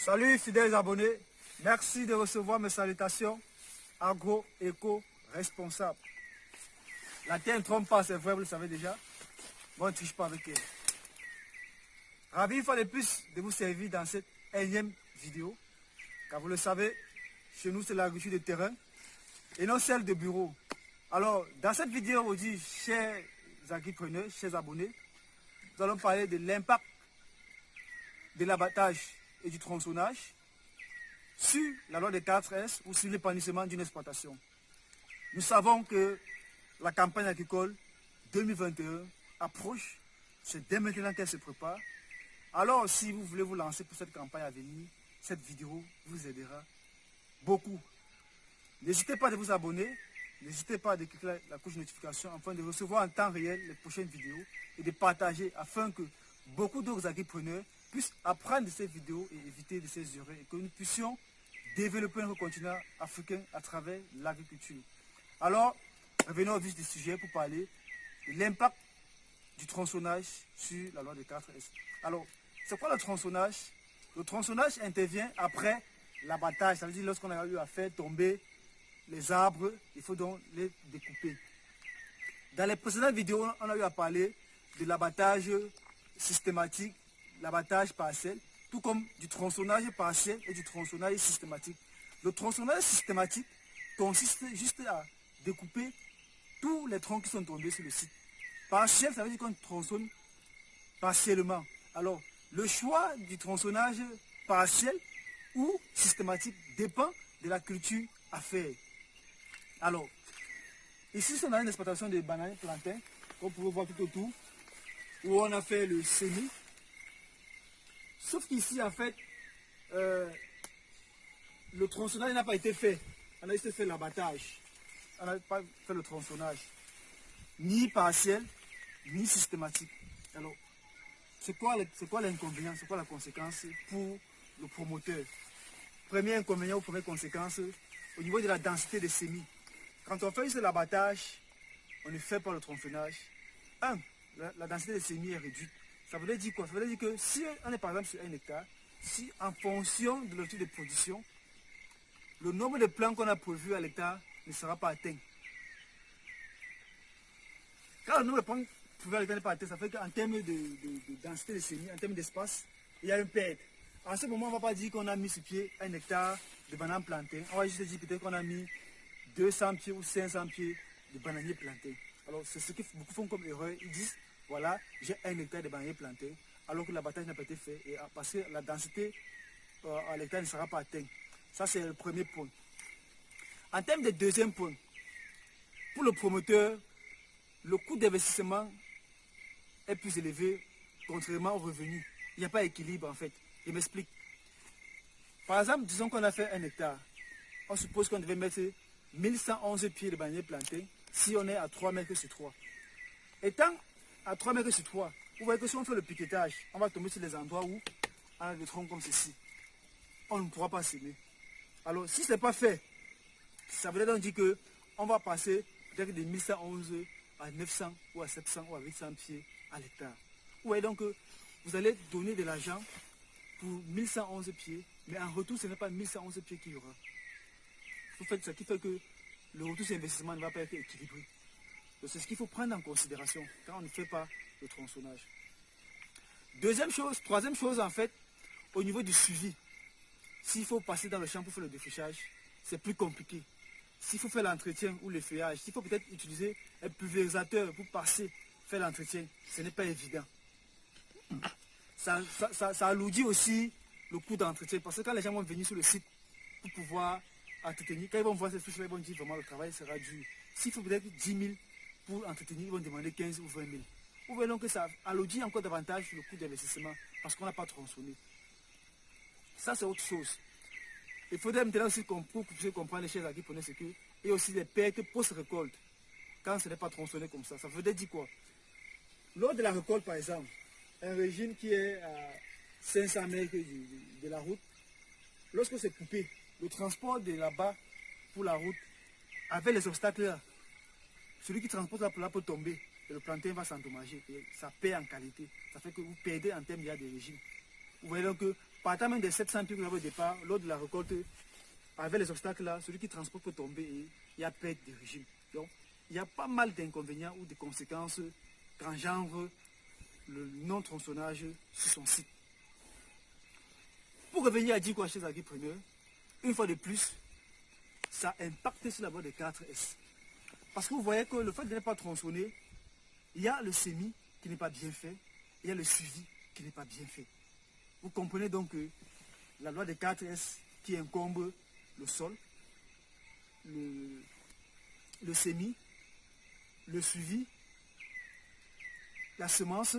Salut fidèles abonnés, merci de recevoir mes salutations agro-éco-responsables. La terre ne trompe pas, c'est vrai, vous le savez déjà. Moi, on ne triche pas avec elle. Ravi une fois de plus de vous servir dans cette énième vidéo. Car vous le savez, chez nous c'est l'agriculture de terrain et non celle de bureau. Alors, dans cette vidéo aujourd'hui, chers agripreneurs, chers abonnés, nous allons parler de l'impact de l'abattage et du tronçonnage sur la loi des 4S ou sur l'épanouissement d'une exploitation. Nous savons que la campagne agricole 2021 approche, c'est dès maintenant qu'elle se prépare. Alors si vous voulez vous lancer pour cette campagne à venir, cette vidéo vous aidera beaucoup. N'hésitez pas à vous abonner, n'hésitez pas à cliquer la couche de notification afin de recevoir en temps réel les prochaines vidéos et de partager afin que beaucoup d'autres agripreneurs puissent apprendre de ces vidéos et éviter de ces erreurs et que nous puissions développer un continent africain à travers l'agriculture. Alors, revenons au vif du sujet pour parler de l'impact du tronçonnage sur la loi des 4S. Alors, c'est quoi le tronçonnage? Le tronçonnage intervient après l'abattage, ça veut dire lorsqu'on a eu à faire tomber les arbres, il faut donc les découper. Dans les précédentes vidéos, on a eu à parler de l'abattage systématique, l'abattage partiel, tout comme du tronçonnage partiel et du tronçonnage systématique. Le tronçonnage systématique consiste juste à découper tous les troncs qui sont tombés sur le site. Partiel, ça veut dire qu'on tronçonne partiellement. Alors, le choix du tronçonnage partiel ou systématique dépend de la culture à faire. Alors, ici, on a une exploitation de bananes plantains, comme vous pouvez voir tout autour, où on a fait le semis. Sauf qu'ici, en fait, le tronçonnage n'a pas été fait. On a juste fait l'abattage. On n'a pas fait le tronçonnage. Ni partiel, ni systématique. Alors, c'est quoi l'inconvénient, c'est quoi la conséquence pour le promoteur? Premier inconvénient ou première conséquence, au niveau de la densité des semis. Quand on fait juste l'abattage, on ne fait pas le tronçonnage. La densité des semis est réduite. Ça veut dire quoi? Ça veut dire que si on est par exemple sur 1 hectare, si en fonction de l'objectif de production, le nombre de plants qu'on a prévu à l'hectare ne sera pas atteint. Quand le nombre de plants prévus à l'hectare n'est pas atteint, ça fait qu'en termes de densité de semis, en termes d'espace, il y a une perte. En ce moment, on ne va pas dire qu'on a mis sur pied 1 hectare de bananes plantées. On va juste dire peut-être qu'on a mis 200 pieds ou 500 pieds de bananiers plantés. Alors, c'est ce que beaucoup font comme erreur. Ils disent, voilà, j'ai 1 hectare de bananiers plantés, alors que l'abattage n'a pas été fait. Et parce que la densité à l'hectare ne sera pas atteinte. Ça, c'est le premier point. En termes de deuxième point, pour le promoteur, le coût d'investissement est plus élevé contrairement aux revenus. Il n'y a pas d'équilibre en fait. Je m'explique. Par exemple, disons qu'on a fait 1 hectare. On suppose qu'on devait mettre 1111 pieds de bananiers plantés si on est à 3 mètres sur 3. Étant à 3 mètres sur 3, vous voyez que si on fait le piquetage, on va tomber sur les endroits où on a des troncs comme ceci. On ne pourra pas semer. Alors, si ce n'est pas fait, ça veut donc dire qu'on va passer peut-être de 1111 à 900 ou à 700 ou à 800 pieds à l'hectare. Vous voyez donc que vous allez donner de l'argent pour 1111 pieds, mais en retour, ce n'est pas 1111 pieds qu'il y aura. Vous faites ce qui fait que le retour sur investissement ne va pas être équilibré. Donc c'est ce qu'il faut prendre en considération quand on ne fait pas le tronçonnage. Troisième chose en fait, au niveau du suivi. S'il faut passer dans le champ pour faire le défrichage, c'est plus compliqué. S'il faut faire l'entretien ou le feuillage, s'il faut peut-être utiliser un pulvérisateur pour passer, faire l'entretien, ce n'est pas évident. Ça alourdit aussi le coût d'entretien parce que quand les gens vont venir sur le site pour pouvoir entretenir, quand ils vont voir ces fiches, ils vont dire vraiment le travail sera dur. S'il faut peut-être 10 000 pour entretenir, ils vont demander 15 ou 20 000. Vous voyez donc que ça alourdit encore davantage le coût d'investissement parce qu'on n'a pas tronçonné. Ça, c'est autre chose. Il faudrait maintenant aussi pour que vous puissiez comprendre les choses à qui prenez ce que, et aussi les pertes post-récolte. Quand ce n'est pas tronçonné comme ça veut dire quoi? Lors de la récolte, par exemple, un régime qui est à 500 mètres de la route, lorsque c'est coupé, le transport de là-bas pour la route, avec les obstacles là, celui qui transporte là peut tomber et le plantain va s'endommager. Et ça perd en qualité. Ça fait que vous perdez en termes de régime. Vous voyez donc que partant même des 700 pieds que vous avez au départ, lors de la récolte, avec les obstacles là, celui qui transporte peut tomber et il y a perte de régime. Donc, il y a pas mal d'inconvénients ou de conséquences qu'engendre le non-tronçonnage sur son site. Pour revenir à dire quoi chez les agripreneurs, une fois de plus, ça impacte sur la voie des 4S. Parce que vous voyez que le fait de ne pas tronçonner, il y a le semis qui n'est pas bien fait, il y a le suivi qui n'est pas bien fait. Vous comprenez donc que la loi des 4S qui incombe le sol, le semis, le suivi, la semence.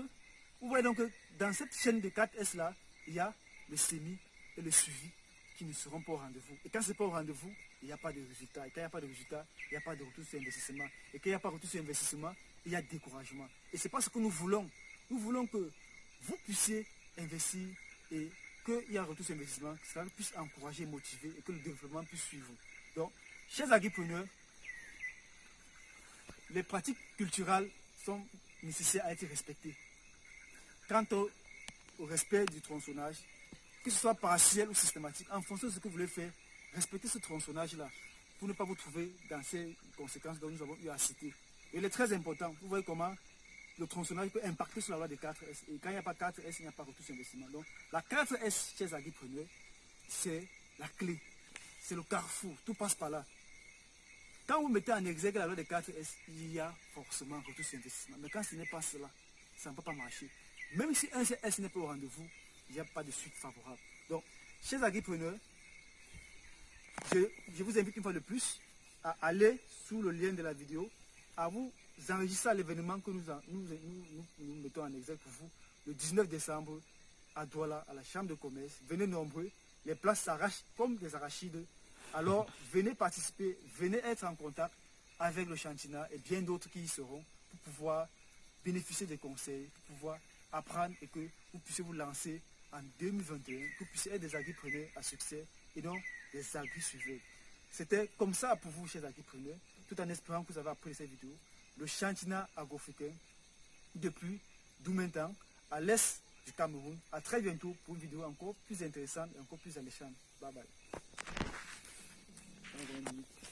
Vous voyez donc que dans cette chaîne de 4S là, il y a le semis et le suivi qui ne seront pas au rendez-vous. Et quand ce n'est pas au rendez-vous, il n'y a pas de résultat. Et quand il n'y a pas de résultat, il n'y a pas de retour sur investissement. Et quand il n'y a pas de retour sur investissement, il y a découragement. Et c'est pas ce que nous voulons. Nous voulons que vous puissiez investir et qu'il y ait un retour sur investissement, que cela puisse encourager, motiver et que le développement puisse suivre. Donc, chers agripreneurs, les pratiques culturelles sont nécessaires à être respectées. Quant au respect du tronçonnage, que ce soit partiel ou systématique, en fonction de ce que vous voulez faire, respectez ce tronçonnage-là pour ne pas vous trouver dans ces conséquences dont nous avons eu à citer. Et il est très important, vous voyez comment le tronçonnage peut impacter sur la loi des 4S. Et quand il n'y a pas 4S, il n'y a pas retour sur investissement. Donc la 4S chez les agripreneurs, c'est la clé, c'est le carrefour, tout passe par là. Quand vous mettez en exergue la loi des 4S, il y a forcément retour sur investissement. Mais quand ce n'est pas cela, ça ne peut pas marcher. Même si un S n'est pas au rendez-vous, il n'y a pas de suite favorable. Donc, chers agripreneurs, je vous invite une fois de plus à aller sous le lien de la vidéo, à vous enregistrer à l'événement que nous mettons en exergue pour vous le 19 décembre à Douala, à la Chambre de commerce. Venez nombreux, les places s'arrachent comme des arachides. Alors, venez participer, venez être en contact avec le Chantina et bien d'autres qui y seront pour pouvoir bénéficier des conseils, pour pouvoir apprendre et que vous puissiez vous lancer en 2021, que vous puissiez être des agripreneurs à succès et non des agri-suiveurs. C'était comme ça pour vous, chers agripreneurs, tout en espérant que vous avez appris cette vidéo. Le Chantina agro-africain, depuis Doumentan, à l'est du Cameroun. À très bientôt pour une vidéo encore plus intéressante et encore plus alléchante. Bye bye.